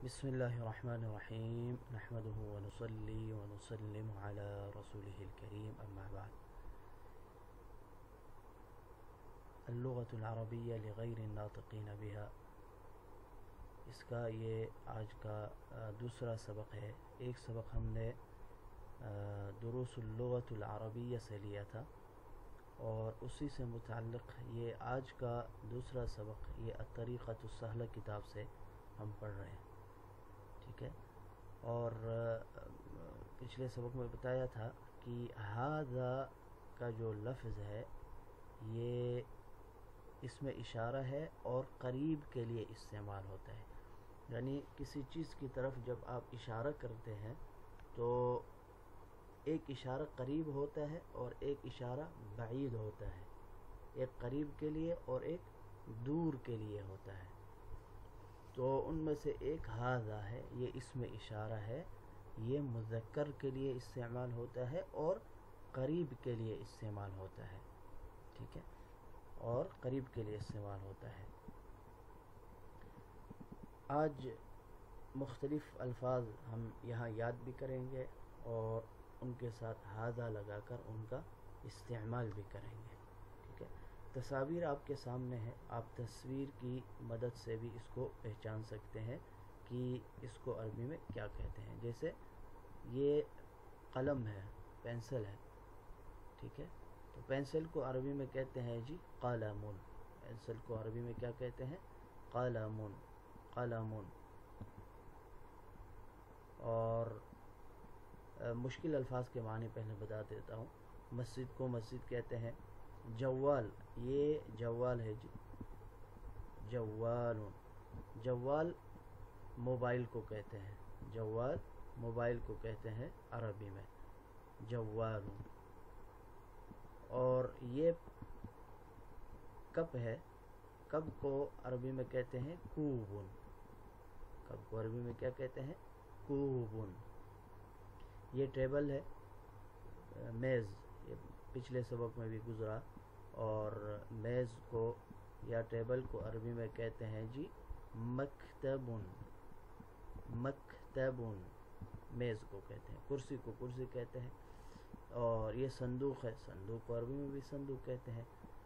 بسم الله الرحمن الرحيم نحمده ونصلي ونسلم على رسوله الكريم أما بعد. اللغة العربية لغير الناطقين بها، اس کا یہ آج کا دوسرا سبق ہے. ایک سبق ہم نے دروس اللغة العربية سے لیا تھا اور اسی سے متعلق یہ آج کا دوسرا سبق یہ الطریقۃ السہلہ کتاب سے ہم پڑھ رہے ہیں. ٹھیک ہے. اور پچھلے سبق میں بتایا تھا کہ ھذا کا جو لفظ ہے یہ اس میں اشارہ ہے اور قریب کے لیے استعمال ہوتا ہے. یعنی کسی چیز کی طرف جب آپ اشارہ کرتے ہیں تو ایک اشارہ قریب ہوتا ہے اور ایک اشارہ بعید ہوتا ہے. ایک قریب کے لیے اور ایک دور کے لیے ہوتا ہے. تو ان میں سے ایک ھذا ہے، یہ اسم اشارہ ہے، یہ مذکر کے لیے استعمال ہوتا ہے اور قریب کے لیے استعمال ہوتا ہے. ٹھیک ہے، اور قریب کے لیے استعمال ہوتا ہے. آج مختلف الفاظ ہم یہاں یاد بھی کریں گے اور ان کے ساتھ ھذا لگا کر ان کا استعمال بھی کریں گے. ٹھیک ہے. تصاویر آپ کے سامنے ہے، آپ تصویر کی مدد سے بھی اس کو پہچان سکتے ہیں کہ اس کو عربی میں کیا کہتے ہیں. جیسے یہ قلم ہے، پینسل ہے. ٹھیک ہے. تو پینسل کو عربی میں کہتے ہیں جی قلمون. پینسل کو عربی میں کیا کہتے ہیں؟ قلمون. قلمون. اور مشکل الفاظ کے معنی پہلے بتا دیتا ہوں. مسجد کو مسجد کہتے ہیں. جوال، یہ جوال ہے جی، جوال. جوال موبائل کو کہتے ہیں. جوال موبائل کو کہتے ہیں عربی میں جوال. اور یہ کپ ہے، کپ کو عربی میں کہتے ہیں کوبن. کپ کو عربی میں کیا کہتے ہیں؟ کوبن. یہ ٹیبل ہے، میز، یہ پچھلے سبق میں بھی گزرا. اور میز کو یا ٹیبل کو عربی میں کہتے ہیں جی مکتبن. مکتبن میز کو کہتے ہیں. کرسی کو کرسی کہتے ہیں. اور یہ صندوق ہے، صندوق کو عربی میں بھی صندوق کہتے ہیں.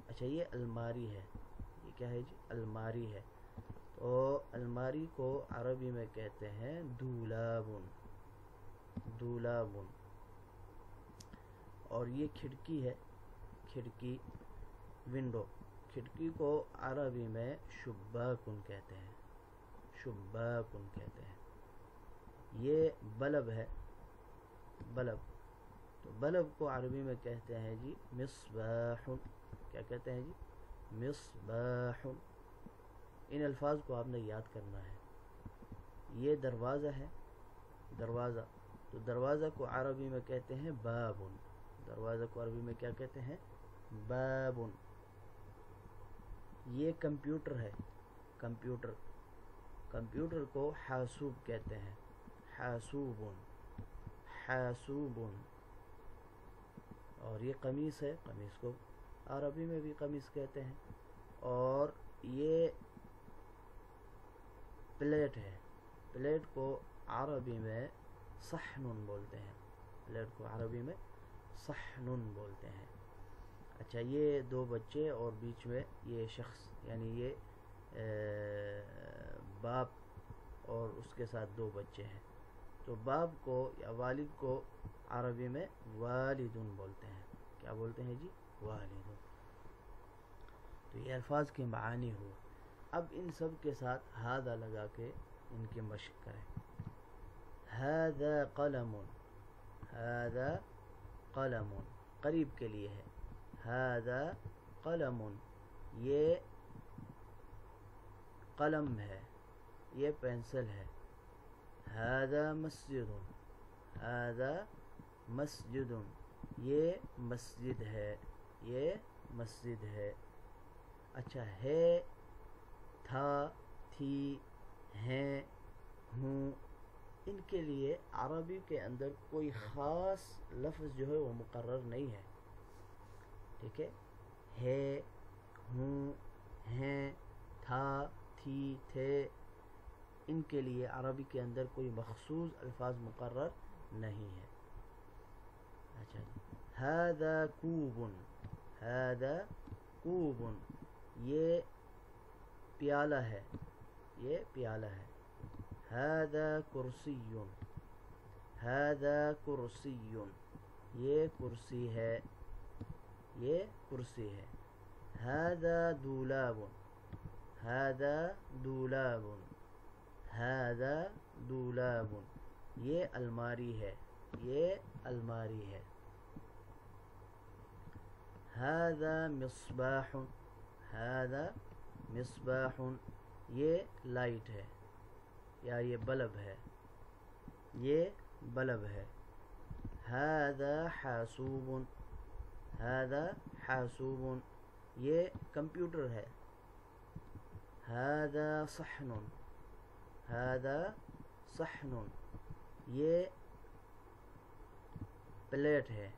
اچھا، یہ الماری ہے. یہ کیا ہے جی؟ الماری ہے. تو الماری کو عربی میں کہتے ہیں دولابن. دولابن. اور یہ کھڑکی ہے، کھڑکی، ونڈو. کھڑکی کو عربی میں شباکن کہتے ہیں. شباکن کہتے ہیں. یہ بلب ہے، بلب. تو بلب کو عربی میں کہتے ہیں جی مصباح. کیا کہتے ہیں جی؟ مصباح. ان الفاظ کو آپ نے یاد کرنا ہے. یہ دروازہ ہے، دروازہ. تو دروازہ کو عربی میں کہتے ہیں بابن. دروازہ کو عربی میں کیا کہتے ہیں؟ بابن. یہ کمپیوٹر ہے، کمپیوٹر. کمپیوٹر کو حاسوب کہتے ہیں. حاسوبن. حاسوبن. اور یہ قمیص ہے، قمیص کو عربی میں بھی قمیص کہتے ہیں. اور یہ پلیٹ ہے، پلیٹ کو عربی میں صحن بولتے ہیں. پلیٹ کو عربی میں صحن بولتے ہیں. اچھا، یہ دو بچے اور بیچ میں یہ شخص، یعنی یہ باپ اور اس کے ساتھ دو بچے ہیں. تو باپ کو یا والد کو عربی میں والدن بولتے ہیں. کیا بولتے ہیں جی؟ والدن. تو یہ الفاظ کے معانی ہوئے. اب ان سب کے ساتھ ھذا لگا کے ان کی مشق کریں. ھذا قلم. ھذا قلم قریب کے لیے ہے. ھذا قلم، یہ قلم ہے، یہ پینسل ہے. ھذا مسجد. ھذا مسجد، یہ مسجد ہے، یہ مسجد ہے. اچھا، ہے، تھا، تھی، ہیں، ہوں، ان کے لیے عربی کے اندر کوئی خاص لفظ جو ہے وہ مقرر نہیں ہے. ٹھیک ہے، ہوں، ہیں، تھا، تھی، تھے، ان کے لیے عربی کے اندر کوئی مخصوص الفاظ مقرر نہیں ہے. اچھا جی. هذا کوب، هذا کوب، یہ پیالہ ہے، یہ پیالہ ہے. هذا کرسی، هذا کرسی، یہ کرسی ہے، یہ کرسی ہے. هذا دولاب، هذا دولاب، هذا دولاب، یہ الماری ہے، یہ الماری ہے. هذا مصباح، هذا مصباح، یہ لائٹ ہے یا یہ بلب ہے، یہ بلب ہے. هذا حاسوب، هذا حاسوب، یہ کمپیوٹر ہے. هذا صحن، هذا صحن، یہ پلیٹ ہے.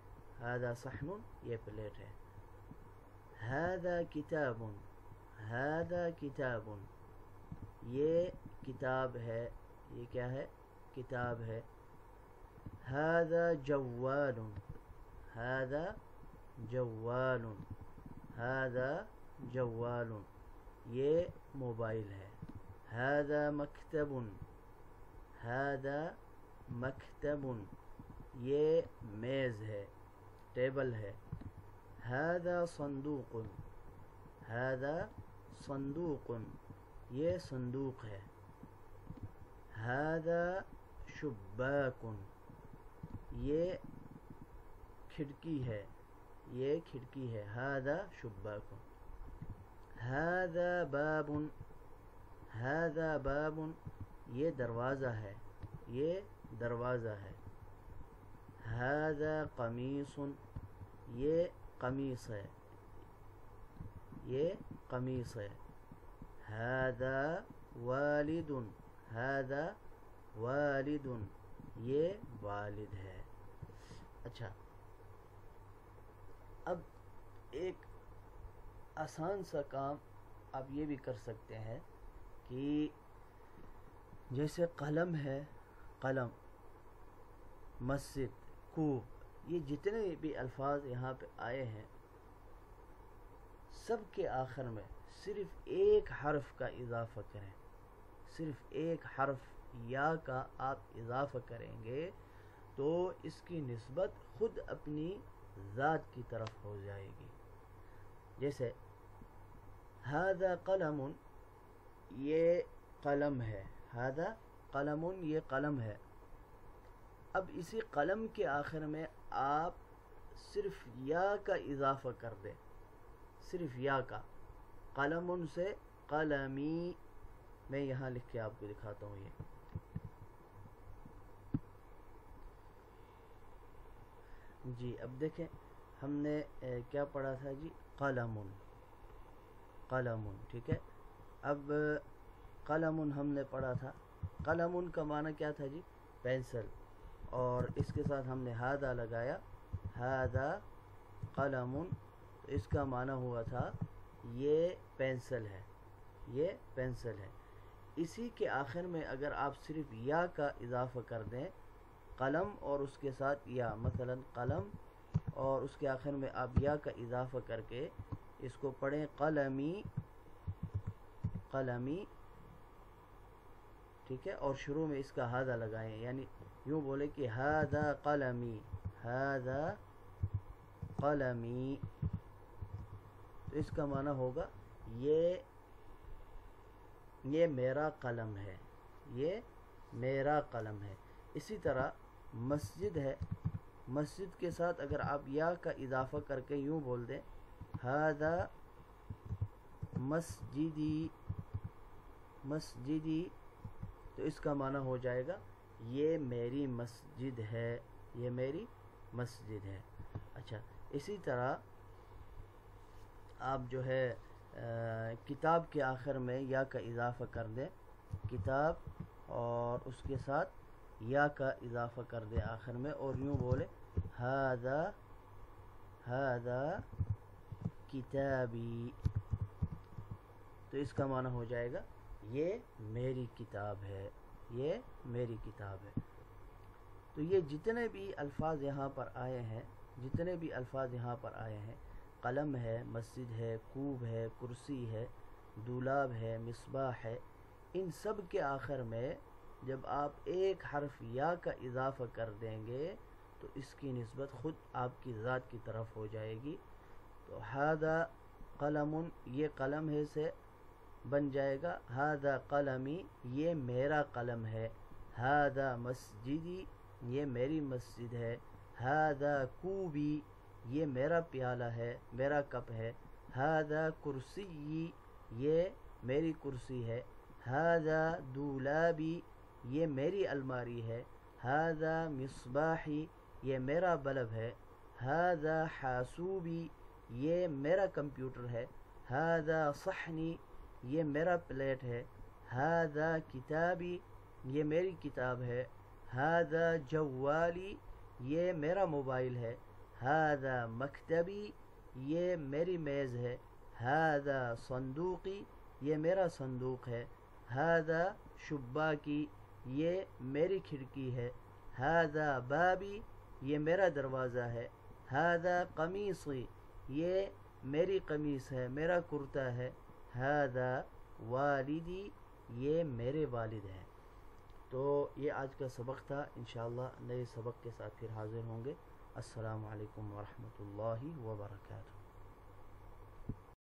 هذا صحن، یہ پلیٹ ہے. هذا کتاب، هذا کتاب، یہ کتاب ہے، یہ کیا ہے؟ کتاب ہے. هذا جوال، هذا جوال، هذا جوال، یہ موبائل ہے. هذا مکتب، هذا مکتب، یہ میز ہے، ٹیبل ہے. هذا صندوق، هذا صندوق، یہ صندوق ہے. هذا شباک، یہ کھڑکی ہے، یہ کھڑکی ہے. هذا شباک. هذا باب، هذا باب، یہ دروازہ ہے، یہ دروازہ ہے. هذا قمیص، یہ قمیص ہے، یہ قمیص ہے. هذا والد، هذا والد، یہ والد ہے. اچھا، اب ایک آسان سا کام آپ یہ بھی کر سکتے ہیں کہ جیسے قلم ہے، قلم، مسجد، کوب، یہ جتنے بھی الفاظ یہاں پہ آئے ہیں سب کے آخر میں صرف ایک حرف کا اضافہ کریں. صرف ایک حرف یا کا آپ اضافہ کریں گے تو اس کی نسبت خود اپنی ذات کی طرف ہو جائے گی. جیسے هذا قلم، یہ قلم ہے. هذا قلم، یہ قلم ہے. اب اسی قلم کے آخر میں آپ صرف یا کا اضافہ کر دیں، صرف یا کا. قلم سے قلمی، میں یہاں لکھ کے آپ کو دکھاتا ہوں. یہ جی اب دیکھیں ہم نے کیا پڑھا تھا جی؟ قلم، قلم، ٹھیک ہے. اب قلم ہم نے پڑھا تھا، قلم کا معنی کیا تھا جی؟ پینسل. اور اس کے ساتھ ہم نے ہادہ لگایا، ہادہ قلم، تو اس کا معنی ہوا تھا یہ پینسل ہے، یہ پینسل ہے. اسی کے آخر میں اگر آپ صرف یا کا اضافہ کر دیں، قلم اور اس کے ساتھ یا، مثلا قلم اور اس کے آخر میں آپ یا کا اضافہ کر کے اس کو پڑھیں قلمی، قلمی، ٹھیک ہے. اور شروع میں اس کا ہادہ لگائیں، یعنی یوں بولے کہ ہادہ قلمی، ہادہ قلمی، تو اس کا معنی ہوگا یہ میرا قلم ہے، یہ میرا قلم ہے. اسی طرح مسجد ہے، مسجد کے ساتھ اگر آپ یا کا اضافہ کر کے یوں بول دیں ہذا مسجدی، مسجدی، تو اس کا معنی ہو جائے گا یہ میری مسجد ہے، یہ میری مسجد ہے. اچھا، اسی طرح آپ جو ہے کتاب کے آخر میں یا کا اضافہ کر دیں، کتاب، اور اس کے ساتھ یا کا اضافہ کر دیں آخر میں، اور یوں بولے ہذا، ہذا کتابی، تو اس کا معنی ہو جائے گا یہ میری کتاب ہے، یہ میری کتاب ہے۔ تو یہ جتنے بھی الفاظ یہاں پر آئے ہیں، جتنے بھی الفاظ یہاں پر آئے ہیں، قلم ہے، مسجد ہے، کوب ہے، کرسی ہے، دولاب ہے، مصباح ہے، ان سب کے آخر میں جب آپ ایک حرف یا کا اضافہ کر دیں گے تو اس کی نسبت خود آپ کی ذات کی طرف ہو جائے گی۔ تو ھذا قلم، یہ قلم ہے سے بن جائے گا ھذا قلمی، یہ میرا قلم ہے، ھذا مسجدی، یہ میری مسجد ہے، ھذا کوبی، یہ میرا پیالہ ہے، میرا کپ ہے، ھذا کرسی، یہ میری کرسی ہے، ھذا دولابی، یہ میری الماری ہے، ھذا مصباحی، یہ میرا بلب ہے، ھذا حاسوبی، یہ میرا کمپیوٹر ہے، ھذا صحنی، یہ میرا پلیٹ ہے، ھذا کتابی، یہ میری کتاب ہے، ھذا جوالی، یہ میرا موبائل ہے، ھذا مکتبی، یہ میری میز ہے، ھذا صندوقی، یہ میرا صندوق ہے، ھذا شباکی، یہ میری کھڑکی ہے، ھذا بابی، یہ میرا دروازہ ہے، ھذا قمیصی، یہ میری قمیص ہے، میرا کرتا ہے، ھذا والدی، یہ میرے والد ہیں۔ تو یہ آج کا سبق تھا، انشاءاللہ نئے سبق کے ساتھ پھر حاضر ہوں گے۔ السلام علیکم ورحمۃ اللہ وبرکاتہ۔